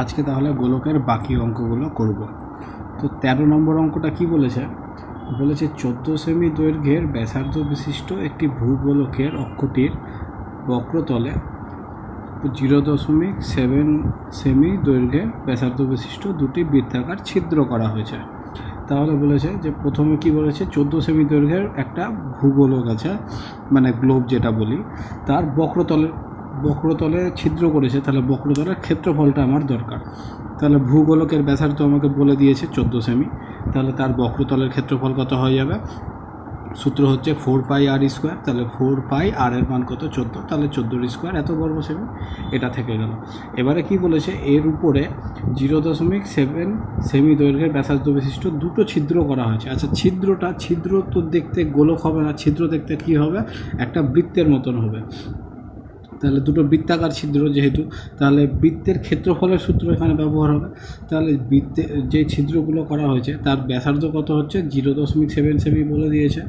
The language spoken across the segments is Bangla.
আজকে তাহলে গোলকের বাকি অঙ্কগুলো করব। তো 13 নম্বর অঙ্কটা কি বলেছে? বলেছে 14 সেমি দৈর্ঘ্যের ব্যাসার্ধ বিশিষ্ট একটি ভূগোলকের অক্ষটির বক্রতলে 0.7 সেমি দৈর্ঘ্যের ব্যাসার্ধ বিশিষ্ট দুটি বৃত্তাকার ছিদ্র করা হয়েছে। তাহলে বলেছে যে প্রথমে কি বলেছে, 14 সেমি দৈর্ঘ্যের একটা ভূগোলক আছে, মানে গ্লোব যেটা বলি, তার বক্রতলে ছিদ্র করেছে। তাহলে বক্রতলের ক্ষেত্রফলটা আমার দরকার। তাহলে ভূগোলকের ব্যাসার্ধ আমাকে বলে দিয়েছে 14 সেমি, তাহলে তার বক্রতলের ক্ষেত্রফল কত হয়ে যাবে? সূত্র হচ্ছে 4πr²। তাহলে 4πr এর মান কত? 14। তাহলে 14 এত বর্গ সেমি, এটা থেকে গেল। এবারে কি বলেছে, এর উপরে 0.7 সেমি দৈর্ঘ্যের ব্যাসার্ধ বিশিষ্ট দুটো ছিদ্র করা হয়েছে। আচ্ছা, ছিদ্র তো দেখতে গোলক হবে না, ছিদ্র দেখতে কি হবে? একটা বৃত্তের মতন হবে। তাহলে দুটো বৃত্তাকার ছিদ্র যেহেতু, তাহলে বৃত্তের ক্ষেত্রফলের সূত্র এখানে ব্যবহার হবে। তাহলে বৃত্তে যে ছিদ্রগুলো করা হয়েছে তার ব্যাসার্ধ কত হচ্ছে? 0.7 সেমি বলে দিয়েছে।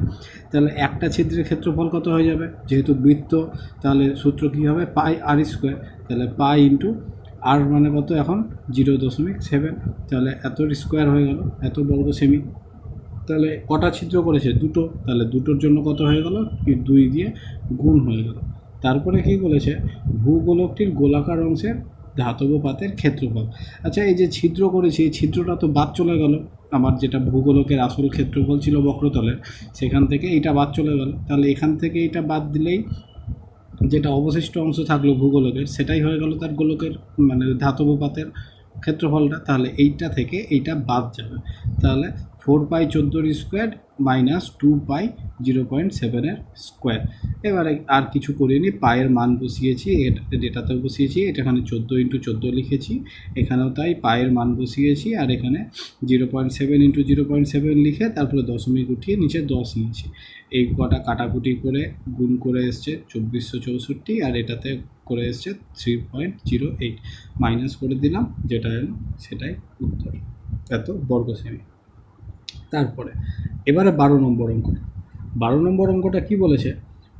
তাহলে একটা ছিদ্রের ক্ষেত্রফল কত হয়ে যাবে? যেহেতু বৃত্ত, তাহলে সূত্র কী হবে? πr²। তাহলে পাই ইন্টু আর মানে কত এখন? 0.7। তাহলে এত স্কোয়ার হয়ে গেল, এত বর্গ সেমি। তাহলে কটা ছিদ্র করেছে? দুটো। তাহলে দুটোর জন্য কত হয়ে গেল? 2 দিয়ে গুণ হয়ে গেল। তারপরে কি বলেছে, ভূগোলকটির গোলাকার অংশের ধাতব পাতের ক্ষেত্রফল। আচ্ছা, এই যে ছিদ্র করেছি, এই ছিদ্রটা তো বাদ চলে গেল। আমার যেটা ভূগোলকের আসল ক্ষেত্রফল ছিল বক্রতলের, সেখান থেকে এইটা বাদ চলে গেল। তাহলে এখান থেকে এইটা বাদ দিলেই যেটা অবশিষ্ট অংশ থাকলো ভূগোলকের, সেটাই হয়ে গেল তার গোলকের মানে ধাতব পাতের ক্ষেত্রফলটা। তাহলে এইটা থেকে এইটা বাদ যাবে। তাহলে 4π14² মাইনাস 2π 0.7 স্কোয়ার। এবারে আর কিছু করিনি, পায়ের মান বসিয়েছি, এটাতেও বসিয়েছি, এখানে 14 × 14 লিখেছি, এখানেও তাই পায়ের মান বসিয়েছি, আর এখানে 0.7 × 0.7 লিখে তারপরে দশমিক উঠিয়ে নিচে 10 নিয়েছি। এই কটা কাটাকুটি করে গুণ করে এসছে 2464, আর এটাতে করে এসছে 3.08, মাইনাস করে দিলাম, যেটা এলো সেটাই উত্তর, এত বর্গ সেমি। তারপরে এবারে 12 নম্বর অঙ্কটা। 12 নম্বর অঙ্কটা কি বলেছে?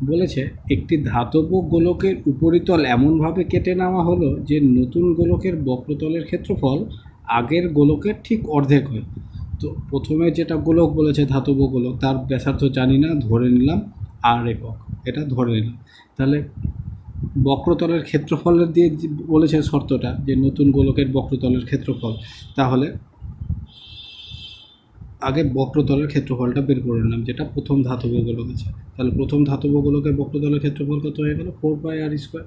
বলেছে একটি ধাতব গোলকের উপরিতল এমনভাবে কেটে নেওয়া হলো যে নতুন গোলকের বক্রতলের ক্ষেত্রফল আগের গোলকের ঠিক অর্ধেক হয়। তো প্রথমে যেটা গোলক বলেছে ধাতব গোলক, তার ব্যাসার্ধ জানি না, ধরে নিলাম আর একক, এটা ধরে নিলাম। তাহলে বক্রতলের ক্ষেত্রফলের দিয়ে বলেছে শর্তটা যে নতুন গোলকের বক্রতলের ক্ষেত্রফল। তাহলে আগে বক্রতলের ক্ষেত্রফলটা বের করে নিলাম, যেটা প্রথম ধাতব গোলক আছে। তাহলে প্রথম ধাতব গোলকের বক্রতলের ক্ষেত্রফল কত হয়ে গেল? 4πr²।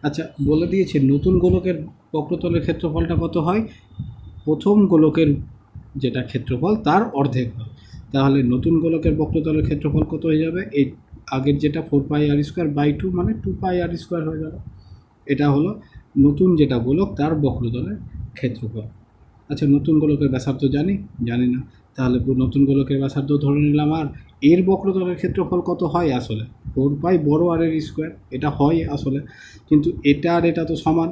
আচ্ছা, বলে দিয়েছে নতুন গোলকের বক্রতলের ক্ষেত্রফলটা কত হয়? প্রথম গোলকের যেটা ক্ষেত্রফল তার অর্ধেক হয়। তাহলে নতুন গোলকের বক্রতলের ক্ষেত্রফল কত হয়ে যাবে? এই আগের যেটা 4πr²/2 মানে 2πr² হয়ে গেল। এটা হলো নতুন যেটা গোলক তার বক্রতলের ক্ষেত্রফল। আচ্ছা, নতুন গোলকের ব্যাসার্ধ জানি না। তাহলে নতুন গোলকের ব্যাসার্ধ ধরে নিলাম, আর এর বক্রতলের ক্ষেত্রফল কত হয় আসলে? 4π বড় r² এটা হয় আসলে, কিন্তু এটা আর এটা তো সমান।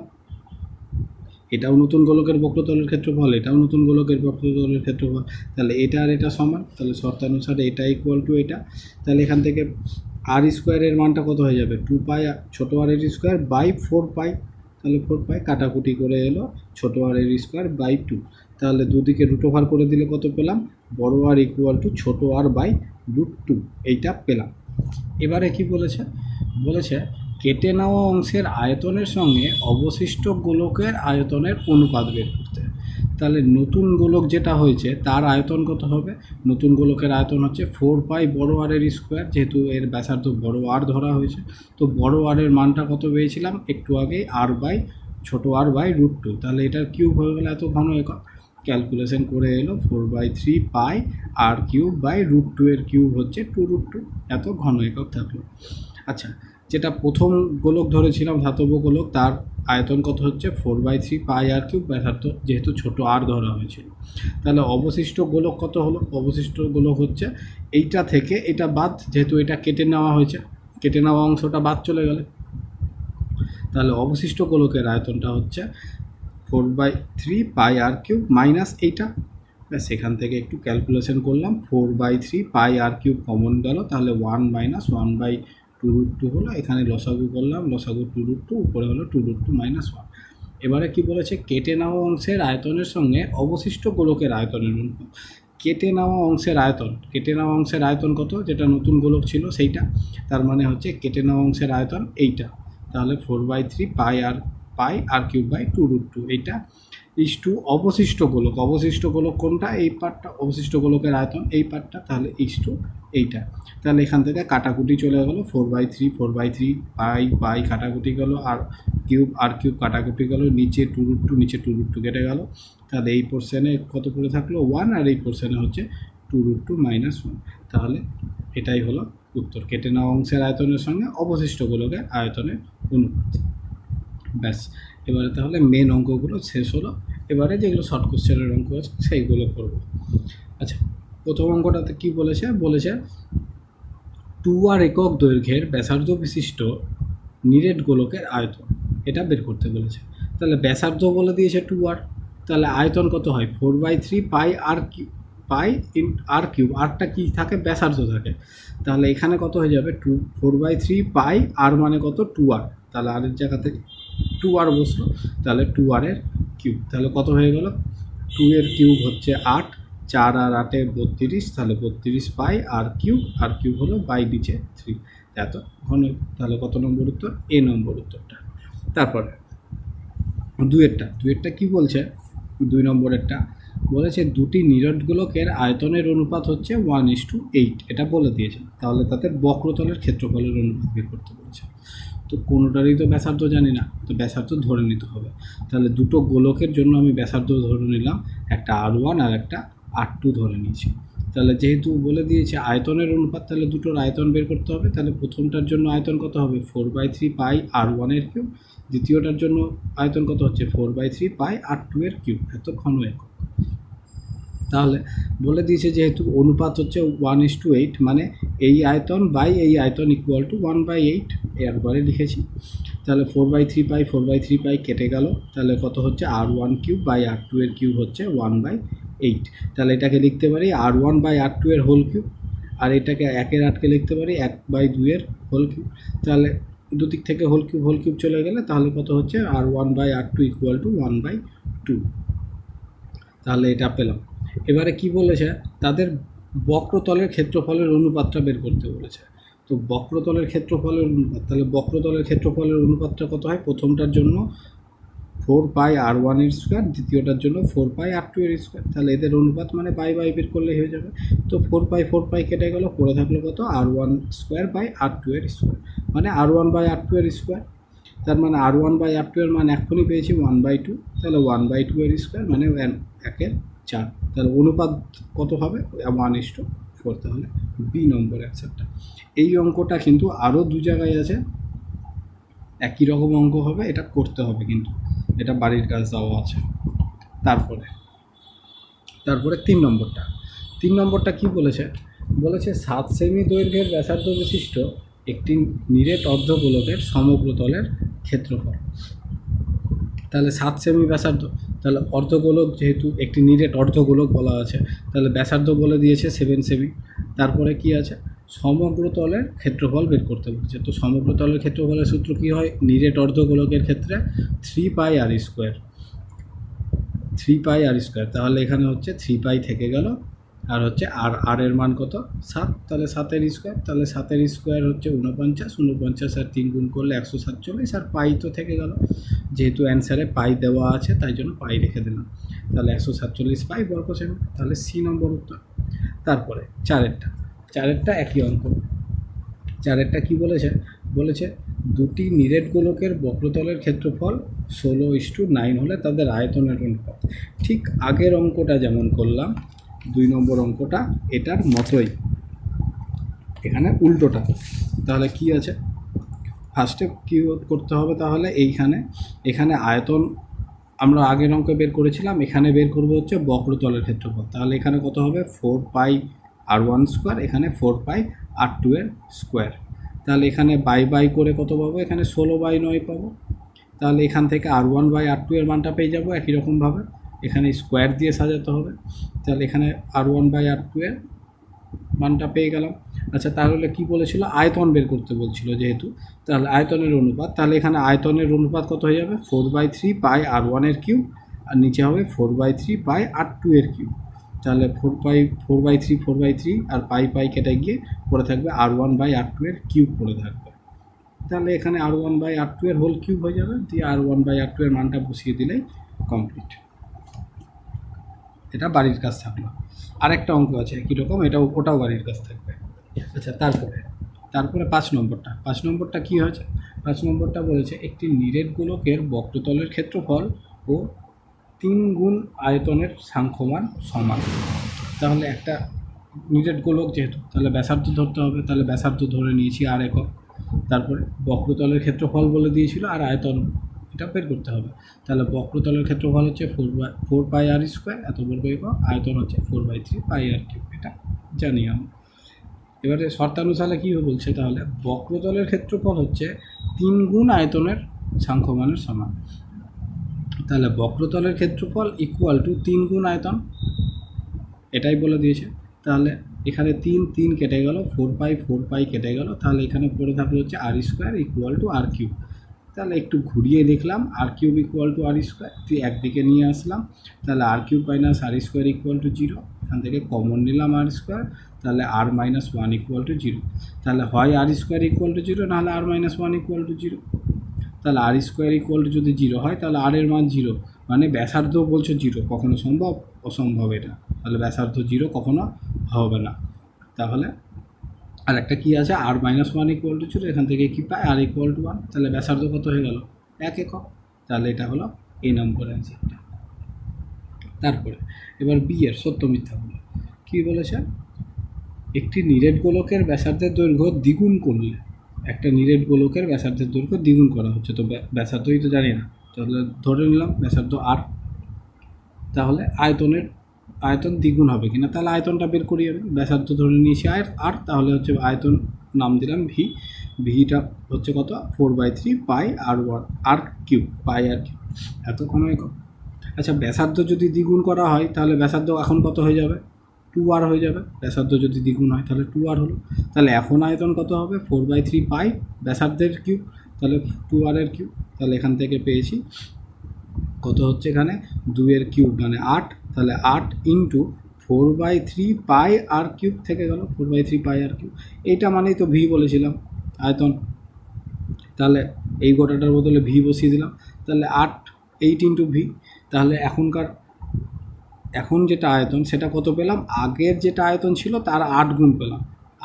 এটাও নতুন গোলকের বক্রতলের ক্ষেত্রফল, এটাও নতুন গোলকের বক্রতলের ক্ষেত্রফল। তাহলে এটা আর এটা সমান, তাহলে শর্তানুসারে এটা ইকুয়াল টু এটা। তাহলে এখান থেকে r² মানটা কত হয়ে যাবে? 2π ছোট r²/4π। তাহলে 4π কাটাকুটি করে এলো ছোট r²/2। তাহলে দুদিকে রুট ওভার করে দিলে কত পেলাম? বড় আর ইকুয়াল টু ছোট r/√2, এইটা পেলাম। এবারে কি বলেছে? বলেছে কেটে নেওয়া অংশের আয়তনের সঙ্গে অবশিষ্ট গোলকের আয়তনের অনুপাত বের করতে। তাহলে নতুন গোলক যেটা হয়েছে তার আয়তন কত হবে? নতুন গোলকের আয়তন হচ্ছে 4π বড় r², যেহেতু এর ব্যাসার্ধ বড় আর ধরা হয়েছে। তো বড় আর এর মানটা কত পেয়েছিলাম একটু আগে? ছোট r/√2। তাহলে এটার কিউব হয়ে গেলে এত ঘন একক। ক্যালকুলেশন করে এলো 4/3π r³ এর কিউব হচ্ছে 2√2, এত ঘন একক থাকলো। আচ্ছা, যেটা প্রথম গোলক ধরেছিলাম ধাতব গোলক, তার আয়তন কত হচ্ছে? 4/3π r³ ব্যাসার্ধ যেহেতু ছোট আর ধরা হয়েছিল। তাহলে অবশিষ্ট গোলক কত হলো? অবশিষ্ট গোলক হচ্ছে এইটা থেকে এটা বাদ, যেহেতু এটা কেটে নেওয়া হয়েছে, কেটে নেওয়া অংশটা বাদ চলে গেলে। তাহলে অবশিষ্ট গোলকের আয়তনটা হচ্ছে 4/3π r³ মাইনাস এইটা। সেখান থেকে একটু ক্যালকুলেশন করলাম, 4/3π r³ কমন গেল, তাহলে 1 - 1/2√2 হলো। এখানে লসাগু করলাম, লসাগু 2√2, উপরে হলো 2√2 - 1। এবারে কি বলেছে, কেটে নেওয়া অংশের আয়তনের সঙ্গে অবশিষ্ট গোলকের আয়তনের অনুপাত। কেটে নেওয়া অংশের আয়তন কত, যেটা নতুন গোলক ছিল সেইটা, তার মানে হচ্ছে কেটে নেওয়া অংশের আয়তন এইটা, তাহলে 4/3 পাই আর কিউব বাই 2√2, এইটা ইস টু অবশিষ্ট গোলক কোনটা, এই পার্টটা, অবশিষ্ট গোলকের আয়তন এই পার্টটা, তাহলে ইস টু এইটা। তাহলে এখান থেকে কাটাকুটি চলে গেল, 4/3 পাই কাটাকুটি গেল, আর কিউব কাটাকুটি গেল, নিচে 2√2 কেটে গেল, তাহলে এই পোর্শনে কত পড়ে থাকলো 1, আর এই পোর্শনে হচ্ছে 2√2 - 1, তাহলে এটাই হলো উত্তর, কেটে নেওয়া অংশের আয়তনের সঙ্গে অবশিষ্ট গোলকের আয়তনের অনুপাত। ব্যাস, এবারে তাহলে মেন অঙ্কগুলো শেষ হলো, এবারে যেগুলো শর্ট কোশ্চেনের অঙ্ক আছে সেইগুলো করব। আচ্ছা, প্রথম অঙ্কটাতে কি বলেছে, 2r একক দৈর্ঘ্যের ব্যাসার্ধ বিশিষ্ট নিরেট গোলকের আয়তন, এটা বের করতে বলেছে। তাহলে ব্যাসার্ধ বলে দিয়েছে 2r, তাহলে আয়তন কত হয় 4/3 পাই আর কিউব, আরটা কি থাকে, ব্যাসার্ধ থাকে, তাহলে এখানে কত হয়ে যাবে 4/3 পাই আর মানে কত 2r, তাহলে আর এর জায়গাতে 2r বসলো, তাহলে 2r এর কিউব, তাহলে কত হয়ে গেল, 2 এর কিউব হচ্ছে 8, 4 আর 8 32, তাহলে 32 পাই আর কিউব হলো বাই নিচে 3, এত ঘন। তাহলে কত নম্বর উত্তর, এ নম্বর উত্তরটা। তারপরে দুয়েরটা কি বলছে, 2 নম্বরেরটা বলেছে দুটি নিরেট গোলকের আয়তনের অনুপাত হচ্ছে 1:8, এটা বলে দিয়েছে, তাহলে তাদের বক্রতলের ক্ষেত্রফলের অনুপাত বের করতে বলেছে। তো কোনোটারই তো ব্যাসার্ধ জানি না, তো ব্যাসার্ধ ধরে নিতে হবে, তাহলে দুটো গোলকের জন্য আমি ব্যাসার্ধ ধরে নিলাম, একটা R1 আর একটা R2 ধরে নিয়েছি। তাহলে যেহেতু বলে দিয়েছে আয়তনের অনুপাত, তাহলে দুটোর আয়তন বের করতে হবে, তাহলে প্রথমটার জন্য আয়তন কত হবে 4/3 পাই R1 এর কিউব, দ্বিতীয়টার জন্য আয়তন কত হচ্ছে 4/3 পাই R2 এর কিউব, এত ঘন একক। তাহলে বলে দিয়েছে যেহেতু অনুপাত হচ্ছে 1:8, মানে এই আয়তন বাই এই আয়তন ইকুয়াল টু 1/8, একবারে লিখেছি। তাহলে 4/3 পাই কেটে গেল, তাহলে কত হচ্ছে R1 কিউব বাই R2 এর কিউব হচ্ছে 1/8, তাহলে এটাকে লিখতে পারি R1 বাই R2 এর হোল কিউব, আর এটাকে 1/8কে লিখতে পারি 1/2 এর হোল কিউব, তাহলে দুদিক থেকে হোল কিউব চলে গেলে তাহলে কত হচ্ছে R1 by R2 equal to 1/2, তাহলে এটা পেলাম। এবারে কি বলেছে, তাদের বক্রতলের ক্ষেত্রফলের অনুপাতটা বের করতে বলেছে। তো বক্রতলের ক্ষেত্রফলের অনুপাত, তাহলে বক্রতলের ক্ষেত্রফলের অনুপাতটা কত হয়, প্রথমটার জন্য 4 পাই R1 এর স্কোয়ার, দ্বিতীয়টার জন্য 4 পাই R2 এর স্কোয়ার, তাহলে এদের অনুপাত মানে বাই বের করলেই হয়ে যাবে। তো 4 পাই কেটে গেল, পড়ে থাকলো কত R1 স্কোয়ার বাই R2 এর স্কোয়ার, মানে R1 বাই R2 এর স্কোয়ার, তার মানে R1 বাই R2 এর মান এখনই পেয়েছি 1/2, তাহলে 1/2 এর স্কোয়ার মানে 1/4, তাহলে অনুপাত কত হবে 1:4, তাহলে বি নম্বর অ্যান্সারটা। এই অঙ্কটা কিন্তু আরও 2 জায়গায় আছে, একই রকম অঙ্ক হবে, এটা করতে হবে কিন্তু, এটা বাড়ির কাজ দেওয়া আছে। তারপরে 3 নম্বরটা কি বলেছে, 7 সেমি দৈর্ঘ্যের ব্যাসার্ধ বিশিষ্ট একটি নিরেট অর্ধগোলকের সমগ্রতলের ক্ষেত্রফল। তাহলে 7 সেমি ব্যাসার্ধ, তাহলে অর্ধগোলক যেহেতু একটি নিরেট অর্ধগোলক বলা আছে, তাহলে ব্যাসার্ধ বলে দিয়েছে 7 সেমি। তারপরে কি আছে, সমগ্রতলের ক্ষেত্রফল বের করতে বলেছে। তো সমগ্রতলের ক্ষেত্রফলের সূত্র কি হয়, নিরেট অর্ধগোলকের ক্ষেত্রে 3 পাই আর স্কোয়ার, তাহলে এখানে হচ্ছে 3 পাই থেকে গেল, আর হচ্ছে আর এর মান কত 7, তাহলে 7 স্কোয়ার, তাহলে 7 স্কোয়ার হচ্ছে 49 আর 3 গুণ করলে 147, আর পাই তো থেকে গেল, যেহেতু অ্যান্সারে পাই দেওয়া আছে তাই জন্য পাই রেখে দিলাম, তাহলে 147 পাই বর্গ সেমি, তাহলে সি নম্বর উত্তর। তারপরে চারেরটা একই অঙ্ক। চারেরটা কি বলেছে দুটি নিরেট গোলকের বক্রতলের ক্ষেত্রফল 16:9 হলে তাদের আয়তনের অনুপাত। ঠিক আগের অঙ্কটা যেমন করলাম, 2 নম্বর অঙ্কটা এটার মতোই, এখানে উল্টোটা। তাহলে কি আছে, ফার্স্টে কী করতে হবে, তাহলে এখানে আয়তন আমরা আগের অঙ্কে বের করেছিলাম, এখানে বের করবো হচ্ছে বক্রতলের ক্ষেত্রফল। তাহলে এখানে কত হবে 4 পাই R1 স্কোয়ার, এখানে 4 পাই R2 এর স্কোয়ার, তাহলে এখানে বাই করে কত পাবো, এখানে 16/9 পাবো। তাহলে এখান থেকে R1 বাই R2 এর মানটা পেয়ে যাবো, একই রকমভাবে এখানে স্কোয়ার দিয়ে সাজাতে হবে, তাহলে এখানে R1 বাই R2 এর মানটা পেয়ে গেলাম। আচ্ছা, তাহলে কি বলেছিল, আয়তন বের করতে বলছিল যেহেতু, তাহলে আয়তনের অনুপাত, তাহলে এখানে আয়তনের অনুপাত কত হয়ে যাবে, 4/3 পাই R1 এর কিউব, আর নিচে হবে 4/3 পাই R2 এর কিউব। তাহলে 4/3 আর পাই কেটে গিয়ে পড়ে থাকবে R1/R2 এর কিউব পড়ে থাকবে। তাহলে এখানে R1/R2 এর হোল কিউব হয়ে যাবে, দিয়ে R1/R2 এর মানটা বসিয়ে দিলেই কমপ্লিট। এটা বাড়ির কাজ থাকলো। আরেকটা অঙ্ক আছে কীরকম, ওটাও বাড়ির কাজ থাকবে। আচ্ছা, তারপরে 5 নম্বরটা কী হয়েছে, 5 নম্বরটা বলেছে একটি নিরেট গোলকের বক্রতলের ক্ষেত্রফল ও 3 গুণ আয়তনের সাংখ্যমান সমান। তাহলে একটা নিরেট গোলক যেহেতু, তাহলে ব্যাসার্ধ ধরতে হবে, তাহলে ব্যাসার্ধ ধরে নিয়েছি আর একক। তারপরে বক্রতলের ক্ষেত্রফল বলে দিয়েছিল আর আয়তন এটা বের করতে হবে। তাহলে বক্রতলের ক্ষেত্রফল হচ্ছে 4 পাই আর স্কোয়ার, এত বর্গ একক, আয়তন হচ্ছে 4/3 পাই আর কিউব, এটা জানি আমরা। এবারে শর্তানুসারে কী বলছে, তাহলে বক্রতলের ক্ষেত্রফল হচ্ছে 3 গুণ আয়তনের সাংখ্যমানের সমান। তাহলে বক্রতলের ক্ষেত্রফল ইকুয়াল টু 3 গুণ আয়তন, এটাই বলে দিয়েছে। তাহলে এখানে 3 কেটে গেল, 4 পাই কেটে গেল, তাহলে এখানে পড়ে থাকলো হচ্ছে r square equal to r cube. তাহলে একটু ঘুরিয়ে দেখলাম, r cube equal to r square, একদিকে নিয়ে আসলাম, তাহলে r cube minus r square equal to 0, এখান থেকে কমন নিলাম আর স্কোয়ার, তাহলে r-1 ইকুয়াল টু 0। তাহলে হয় আর স্কোয়ার ইকুয়াল টু 0, নাহলে r-1 ইকুয়াল টু 0। তাহলে আর স্কোয়ার ইকুয়াল টু যদি 0 হয়, তাহলে আর এর মান 0, মানে ব্যাসার্ধ বলছো 0, কখনো সম্ভব, অসম্ভব এটা। তাহলে ব্যাসার্ধ 0 কখনো হবে না। তাহলে আর একটা কী আছে, r-1 ইকুয়াল টু 0, এখান থেকে কী পায়, আর ইকুয়াল টু 1, তাহলে ব্যাসার্ধ কত হয়ে গেল, 1 একক। তাহলে এটা হলো এই নম্বর অ্যান্সারটা। তারপরে এবার বি এর সত্য মিথ্যাগুলো কী বলেছে, একটি নিরেট গোলকের ব্যাসার্ধের দৈর্ঘ্য দ্বিগুণ করলে, একটা নিরেট গোলকের ব্যাসার্ধের দৈর্ঘ্য দ্বিগুণ করা হচ্ছে, তো ব্যাসার্ধই তো জানি না, তাহলে ধরে নিলাম ব্যাসার্ধ আর, তাহলে আয়তন দ্বিগুণ হবে কিনা, তাহলে আয়তনটা বের করি আমি, ব্যাসার্ধ ধরে নিয়েছি আর, তাহলে হচ্ছে আয়তন নাম দিলাম ভিটা হচ্ছে কত, 4/3 পাই আর কিউব, পাই আর কিউব, এতক্ষণ একক। আচ্ছা, ব্যাসার্ধ যদি দ্বিগুণ করা হয়, তাহলে ব্যাসার্ধ এখন কত হয়ে যাবে, 2r হয়ে যাবে। ব্যাসার্ধ যদি দ্বিগুণ হয় তাহলে 2r হলো। তাহলে এখন আয়তন কত হবে, 4/3 পাই ব্যাসার্ধের কিউব, তাহলে 2r এর কিউব। তাহলে এখান থেকে পেয়েছি কত হচ্ছে, এখানে 2 এর কিউব মানে 8, তাহলে 8 ইন্টু 4/3 পাই আর কিউব থেকে গেল 4/3 পাই আর কিউব, এইটা মানেই তো ভি বলেছিলাম আয়তন। তাহলে এই গোটাটার বদলে ভি বসিয়ে দিলাম, তাহলে 8 ইন্টু ভি। তাহলে এখন যেটা আয়তন সেটা কত পেলাম, আগের যেটা আয়তন ছিল তার 8 গুণ পেলাম,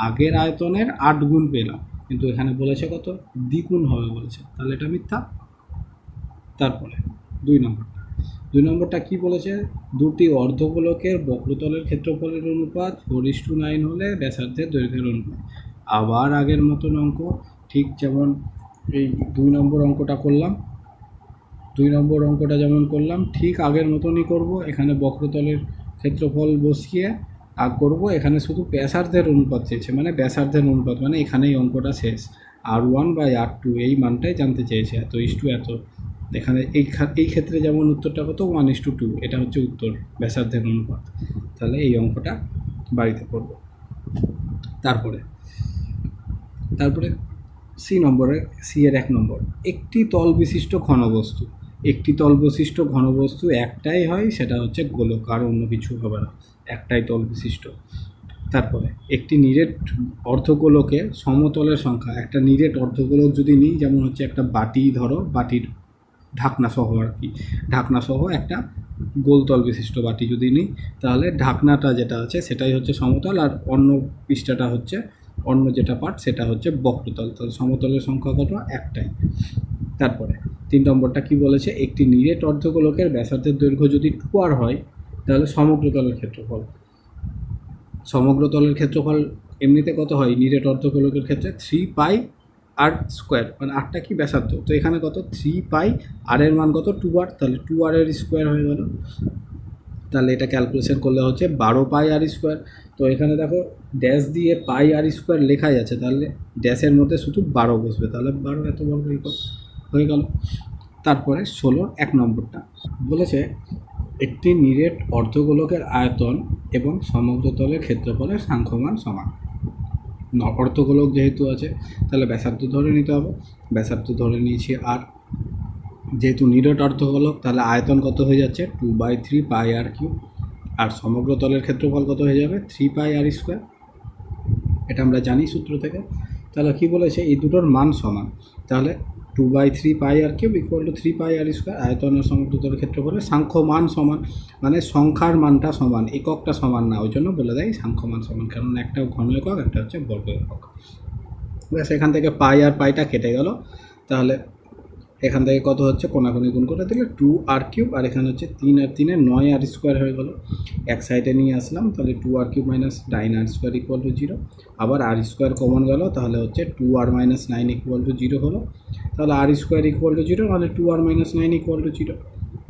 আগের আয়তনের 8 গুণ পেলাম, কিন্তু এখানে বলেছে কত, দ্বিগুণ হবে বলেছে, তাহলে এটা মিথ্যা। তারপরে 2 নম্বরটা কি বলেছে, দুটি অর্ধগোলকের বক্রতলের ক্ষেত্রফলের অনুপাত 4:9 হলে ব্যাসার্ধের দৈর্ঘ্যের অনুপাত। আবার আগের মতন অঙ্ক, ঠিক যেমন এই 2 নম্বর অঙ্কটা করলাম, 2 নম্বর অঙ্কটা যেমন করলাম ঠিক আগের মতনই করব। এখানে বক্রতলের ক্ষেত্রফল বসিয়ে করব, এখানে শুধু ব্যাসার্ধের অনুপাত চেয়েছে, মানে ব্যাসার্ধের অনুপাত, মানে এখানেই অঙ্কটা শেষ। r1/r2 এই মানটাই জানতে চেয়েছে, এত ইস্টু এত। এখানে এই ক্ষেত্রে যেমন উত্তরটা কত, 1:2, এটা হচ্ছে উত্তর, ব্যাসার্ধের অনুপাত। তাহলে এই অঙ্কটা বাড়িতে করব। তারপরে সি এর 1 নম্বর, একটি তল বিশিষ্ট ঘনবস্তু একটাই হয়, সেটা হচ্ছে গোলক, আর অন্য কিছু হবে না, একটাই তল বিশিষ্ট। তারপরে একটি নিরেট অর্ধগোলকে সমতলের সংখ্যা, একটা নিরেট অর্ধগোলক যদি নিই, যেমন হচ্ছে একটা বাটি ধরো, বাটির ঢাকনাসহ আর কি, ঢাকনাসহ একটা গোলতল বিশিষ্ট বাটি যদি নিই, তাহলে ঢাকনাটা যেটা আছে সেটাই হচ্ছে সমতল, আর অন্য পৃষ্ঠাটা হচ্ছে, অন্য যেটা পার্ট সেটা হচ্ছে বক্রতল। তাহলে সমতলের সংখ্যা কত, একটাই। তারপরে 3 নম্বরটা কি বলেছে, একটি নিরেট অর্ধগোলকের ব্যাসার্ধের দৈর্ঘ্য যদি 2r হয়, তাহলে সমগ্রতলের ক্ষেত্রফল এমনিতে কত হয় নিরেট অর্ধগোলকের ক্ষেত্রে, 3 পাই আর স্কোয়ার, মানে আরটা কি ব্যাসার্ধ, তো এখানে কত 3 পাই, আর এর মান কত 2r, তাহলে 2r এর স্কোয়ার হয়ে গেল। তাহলে এটা ক্যালকুলেশন করলে হচ্ছে 12 পাই আর স্কোয়ার। তো এখানে দেখো ড্যাশ দিয়ে পাই আর স্কোয়ার লেখাই আছে, তাহলে ড্যাশের মধ্যে শুধু 12 বসবে, তাহলে 12 এত বর্গ হয়ে গেল। তারপরে 16 1 নম্বরটা বলেছে, একটি নিরেট অর্ধগোলকের আয়তন এবং সমগ্রতলের ক্ষেত্রফলের সাংখ্যমান সমান। অর্ধগোলক যেহেতু আছে তাহলে ব্যাসার্ধ ধরে নিতে হবে, ব্যাসার্ধ ধরে নিয়েছি আর। যেহেতু নিরেট অর্ধগোলক তাহলে আয়তন কত হয়ে যাচ্ছে 2/3 পাই আর কিউব, আর সমগ্র তলের ক্ষেত্রফল কত হয়ে যাবে 3 পাই আর স্কোয়ার, এটা আমরা জানি সূত্র থেকে। তাহলে কি বলেছে এই দুটোর মান সমান, তাহলে 2/3 pi r cube equal to 3 pi r square, আয়তনের সমগ্র তলের ক্ষেত্রফলের সাংখ্য মান সমান, মানে সংখ্যার মানটা সমান, এককটা সমান না, ওই জন্য বলে দেয় সাংখ্য মান সমান, কারণ একটা ঘন একক একটা হচ্ছে বর্গ একক। ব্যাস এখান থেকে পাই আর পাইটা কেটে গেল, তাহলে এখান থেকে কত হচ্ছে কোনাকুনি গুণ করে দিলে 2 আর কিউব, আর এখানে হচ্ছে 3 আর 3 9 আর স্কোয়ার হয়ে গেল। এক সাইডে নিয়ে আসলাম, তাহলে 2 r cube minus 9 r square equal to 0, আবার আর স্কোয়ার কমন গেল, তাহলে হচ্ছে 2 আর মাইনাস 9 ইকুয়াল টু 0 হলো। তাহলে আর স্কোয়ার ইকুয়াল টু 0 মানে 2 r minus 9 equal to 0,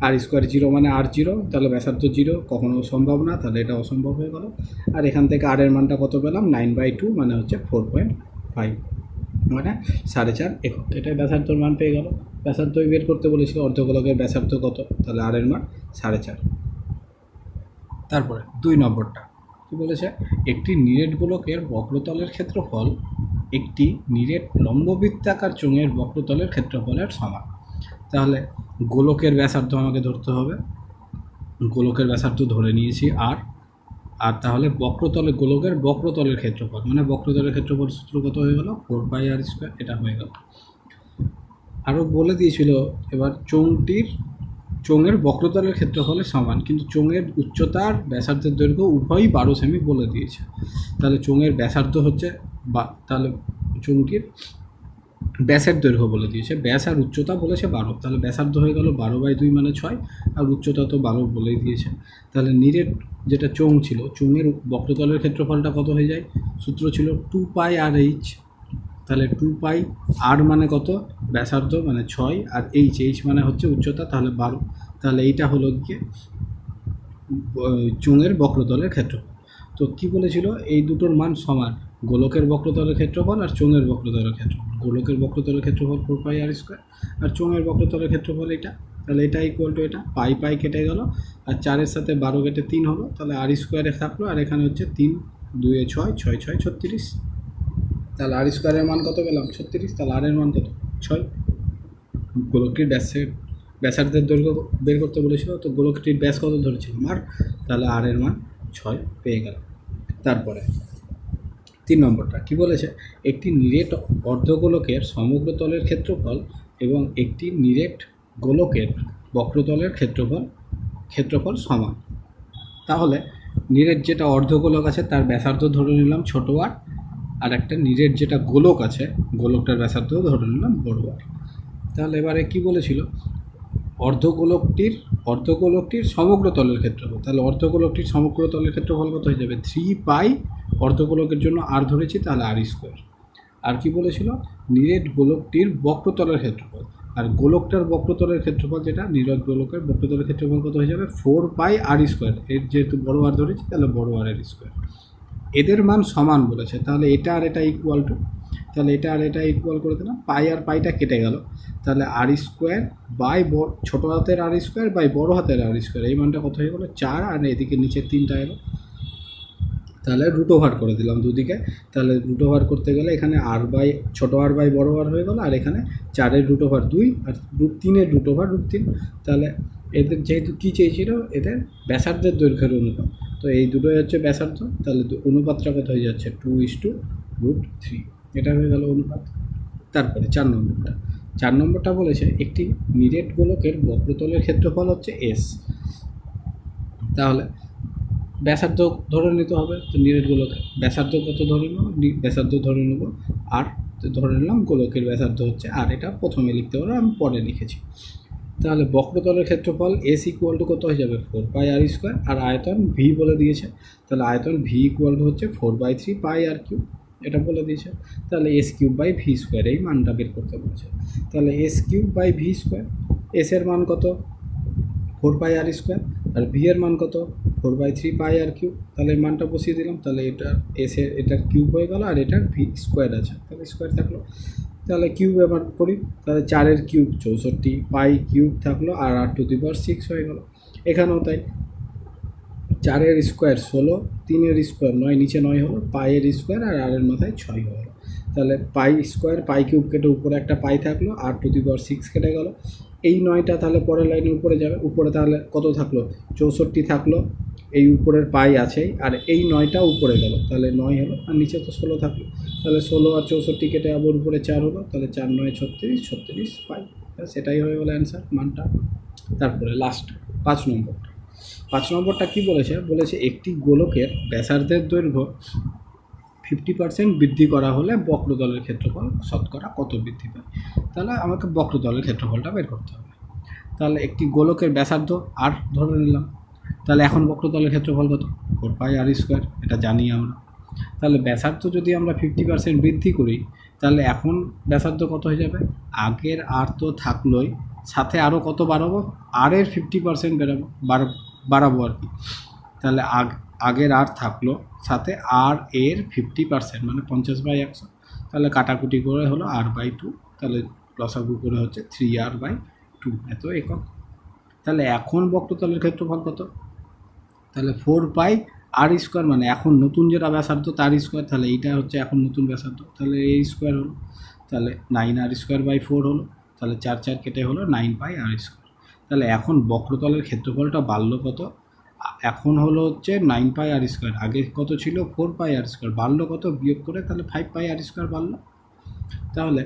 r square 0 মানে আর 0, তাহলে ব্যাসার্ধ 0 কখনো সম্ভব না, তাহলে এটা অসম্ভব হয়ে গেল। আর এখান থেকে আর এর মানটা কত পেলাম 9/2 মানে হচ্ছে 4.5, মানে 4.5 একক, এটাই ব্যাসার্ধর মান পেয়ে গেল। ব্যাসার্ধই বের করতে বলেছিল, অর্ধগোলকের ব্যাসার্ধ কত, তাহলে আর এর মান 4.5। তারপরে 2 নম্বরটা কী বলেছে, একটি নিরেট গোলকের বক্রতলের ক্ষেত্রফল একটি নিরেট লম্ববৃত্তাকার চোঙের বক্রতলের ক্ষেত্রফলের সমান। তাহলে গোলকের ব্যাসার্ধ আমাকে ধরতে হবে, গোলকের ব্যাসার্ধ ধরে নিয়েছি আর, তাহলে বক্রতলের গোলকের বক্রতলের ক্ষেত্রফল, মানে বক্রতলের ক্ষেত্রফল সূত্র কত হয়ে গেল 4 পাই আর স্কোয়ার, এটা হয়ে গেল। আরও বলে দিয়েছিল এবার চোঙের বক্রতলের ক্ষেত্রফলের সমান, কিন্তু চোঙের উচ্চতার ব্যাসার্ধের দৈর্ঘ্য উভয়ই 12 সেমি বলে দিয়েছে। তাহলে চোঙের ব্যাসার্ধ হচ্ছে তাহলে চোঙটির ব্যাসের দৈর্ঘ্য বলে দিয়েছে, ব্যাস আর উচ্চতা বলেছে 12, তাহলে ব্যাসার্ধ হয়ে গেল 12/2 মানে 6, আর উচ্চতা তো 12 বলেই দিয়েছে। তাহলে নিরেট যেটা চোঙ ছিল, চোঙের বক্রতলের ক্ষেত্রফলটা কত হয়ে যায়, সূত্র ছিল 2 পাই আর এইচ, তাহলে 2 পাই আর মানে কত ব্যাসার্ধ মানে 6, আর এইচ মানে হচ্ছে উচ্চতা, তাহলে 12, তাহলে এইটা হলো গিয়ে চোঙের বক্রতলের ক্ষেত্রফল। তো কি বলেছিল এই দুটোর মান সমান, গোলকের বক্রতলের ক্ষেত্রফল আর চোঙের বক্রতলের ক্ষেত্রফল, গোলকের বক্রতলের ক্ষেত্রফল 4 পাই আর স্কোয়ার, আর চোঙের বক্রতলের ক্ষেত্রফল এটা, তাহলে এটা ইকুয়াল টু এটা, পাই পাই কেটে গেল, আর 4-এর সাথে 12 কেটে 3 হলো, তাহলে আর স্কোয়ারে থাকলো, আর এখানে হচ্ছে 3 2 6 6 6 36, তাহলে আর স্কোয়ারের মান কত পেলাম 36, তাহলে আর এর মান কত 6। গোলকটির ব্যাসার্ধের দৈর্ঘ্য বের করতে বলেছিল, তো গোলকটির ব্যাস কত ধরেছিলাম আর, তাহলে আর এর মান 6 পেয়ে গেল। তারপরে 3 নম্বরটা কি বলেছে, একটি নিরেট অর্ধগোলকের সমগ্র তলের ক্ষেত্রফল এবং একটি নিরেট গোলকের বক্রতলের ক্ষেত্রফল সমান। তাহলে নিরেট যেটা অর্ধগোলক আছে তার ব্যাসার্ধ ধরে নিলাম ছোটো আর একটা নিরেট যেটা গোলক আছে গোলকটার ব্যাসার্ধ ধরে নিলাম বড় আর। তাহলে এবারে কি বলেছিল, অর্ধগোলকটির সমগ্র তলের ক্ষেত্রফল, তাহলে অর্ধগোলকটির সমগ্র তলের ক্ষেত্রফল কত হয়ে যাবে 3 পাই, অর্ধগোলকের জন্য আর ধরেছি তাহলে আর স্কোয়ার। আর কি বলেছিল, নিরেট গোলকটির বক্রতলের ক্ষেত্রফল, আর গোলকটার বক্রতলের ক্ষেত্রফল যেটা নিরেট গোলকের বক্রতলের ক্ষেত্রফল কত হয়ে যাবে 4 পাই আর স্কোয়ার, এর যেহেতু বড় আর ধরেছি তাহলে বড় আর এর স্কোয়ার, এদের মান সমান বলেছে, তাহলে এটা আর এটা ইকুয়াল টু, তাহলে এটা আর এটা ইকুয়াল করে দিলাম, পাই আর পাইটা কেটে গেল, তাহলে আর স্কোয়ার বাই ছোটো হাতের আর স্কোয়ার বাই বড় হাতের আর স্কোয়ার, এই মানটা কত হয়ে গেলো 4, আর এদিকে নিচে 3টা এলো, তাহলে রুট ওভার করে দিলাম দুদিকে, তাহলে রুট ওভার করতে গেলে এখানে আর বাই ছোটো আর বাই বড় আর হয়ে গেলো, আর এখানে 4-এর রুট ওভার 2 আর √3-এর রুট ওভার √3, তাহলে এদের যেহেতু কী চেয়েছিল এদের ব্যাসার্ধের দৈর্ঘ্যের অনুপাত, তো এই দুটোই হচ্ছে ব্যাসার্ধ, তাহলে অনুপাতটা কত হয়ে যাচ্ছে 2:√3, এটা হয়ে গেল অনুপাত। তারপরে 4 নম্বরটা বলেছে একটি নিরেট গোলকের বক্রতলের ক্ষেত্রফল হচ্ছে S, তাহলে ব্যাসার্ধ ধরে নিতে হবে, তো নিরেট গোলকের ব্যাসার্ধ কত ধরে নেব, ব্যাসার্ধ ধরে নেব আর, ধরে নিলাম গোলকের ব্যাসার্ধ হচ্ছে আর, এটা প্রথমে লিখতে পারো আমি পরে লিখেছি। তাহলে বক্রতলের ক্ষেত্রফল S ইকুয়াল টু কত হয়ে যাবে 4 পাই আর স্কোয়ার, আর আয়তন V বলে দিয়েছে, তাহলে আয়তন V ইকুয়াল টু হচ্ছে 4/3 পাই আর কিউব, এটা বলে দিয়েছে, তাহলে S³/V স্কোয়ার এই মানটা বের করতে বলেছে, তাহলে S³/V স্কোয়ার, S এর মান কত 4 পাই আর স্কোয়ার, আর V এর মান কত 4/3 পাই আর কিউব, তাহলে এই মানটা বসিয়ে দিলাম, তাহলে এটার কিউব হয়ে গেল, আর এটার V স্কোয়ার আছে, তাহলে স্কোয়ার থাকলো, তাহলে কিউব এবার করি, তাহলে 4-এর কিউব 64, পাই কিউব থাকলো, আর r⁴ হয়ে গেল, এখানেও তাই 4 এর স্কোয়ার 16, 3 এর স্কোয়ার 9, নিচে 9 হলো, পাইয়ের স্কোয়ার আর আর এর মাথায় 6 হলো। তাহলে পাই স্কোয়ার, পাই কিউব কেটে উপরে একটা পাই থাকলো, আর টু দি পাওয়ার 6 কেটে গেল। এই 9টা তাহলে পরের লাইনে উপরে যাবে, উপরে তাহলে কত থাকলো, 64 থাকলো, এই উপরের পাই আছেই, আর এই 9টা উপরে গেল, তাহলে 9 হলো, আর নিচে তো 16 থাকলো, তাহলে 16 আর 64 কেটে আবার উপরে 4 হলো, তাহলে 4 9 36, 36 পাই। সেটাই হয়ে গেলো অ্যান্সার, মানটা। তারপরে লাস্ট 5 নম্বরটা। 5 নম্বরটা কী বলেছে, বলেছে একটি গোলকের ব্যাসার্ধের দৈর্ঘ্য 50% বৃদ্ধি করা হলে বক্রতলের ক্ষেত্রফল শতকরা কত বৃদ্ধি পায়। তাহলে আমাকে বক্রতলের ক্ষেত্রফলটা বের করতে হবে। তাহলে একটি গোলকের ব্যাসার্ধ আর ধরে নিলাম, তাহলে এখন বক্রতলের ক্ষেত্রফল কত, 4 পাই আর স্কোয়ার, এটা জানি আমরা। তাহলে ব্যাসার্ধ যদি আমরা 50% বৃদ্ধি করি, তাহলে এখন ব্যাসার্ধ কত হয়ে যাবে, আগের আর তো থাকলোই, সাথে আরও কত বাড়াবো, আর এর 50% বাড়াবো আর কি। তাহলে আগের আর থাকলো, সাথে আর এর 50% মানে 50/100, তাহলে কাটাকুটি করে হলো r/2, তাহলে লসাগু করে হচ্ছে 3r/2, এত একক। তাহলে এখন বক্রতলের ক্ষেত্রফল কত, তাহলে 4 পাই আর স্কোয়ার, মানে এখন নতুন যেটা ব্যাসার্ধ তার স্কোয়ার, তাহলে এইটা হচ্ছে এখন নতুন ব্যাসার্ধ, তাহলে এই স্কোয়ার হলো, তাহলে 9r²/4 হলো, তাহলে 4 4 কেটে হলো 9 পাই আর স্কোয়ার। তাহলে এখন বক্রতলের ক্ষেত্রফলটা বাড়লো কত, এখন হলো হচ্ছে 9 পাই আর স্কোয়ার, আগে কত ছিল 4 পাই আর স্কোয়ার, বাড়লো কত বিয়োগ করে, তাহলে 5 পাই আর স্কোয়ার বাড়লো। তাহলে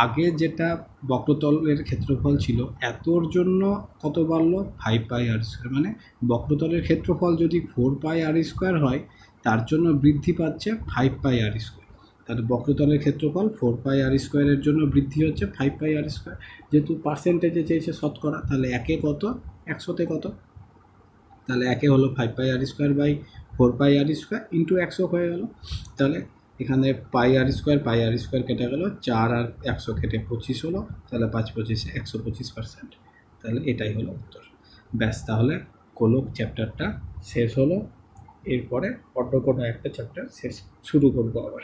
আগে যেটা বক্রতলের ক্ষেত্রফল ছিল এতর জন্য কত বাড়লো, 5 পাই আর স্কোয়ার, মানে বক্রতলের ক্ষেত্রফল যদি 4 পাই আর স্কোয়ার হয়, তার জন্য বৃদ্ধি পাচ্ছে 5 পাই আর স্কোয়ার। তাহলে বক্রতলের ক্ষেত্রফল 4 পাই আর স্কোয়ারের জন্য বৃদ্ধি হচ্ছে 5 পাই আর স্কোয়ার। যেহেতু পার্সেন্টেজে চেয়েছে শতকরা, তাহলে একে কত, 100তে কত, তাহলে একে হলো 5 পাই আর স্কোয়ার 4 পাই আর স্কোয়ার ইন্টু 100 হয়ে গেল। তাহলে এখানে পাই আর স্কোয়ার কেটে গেল, 4 আর 100 কেটে 25 হলো, তাহলে 5 25 125%। তাহলে এটাই হলো উত্তর। ব্যাস, তাহলে গোলক চ্যাপ্টারটা শেষ হলো। এরপরে অন্য কোনো একটা চ্যাপ্টার শুরু করবো আবার।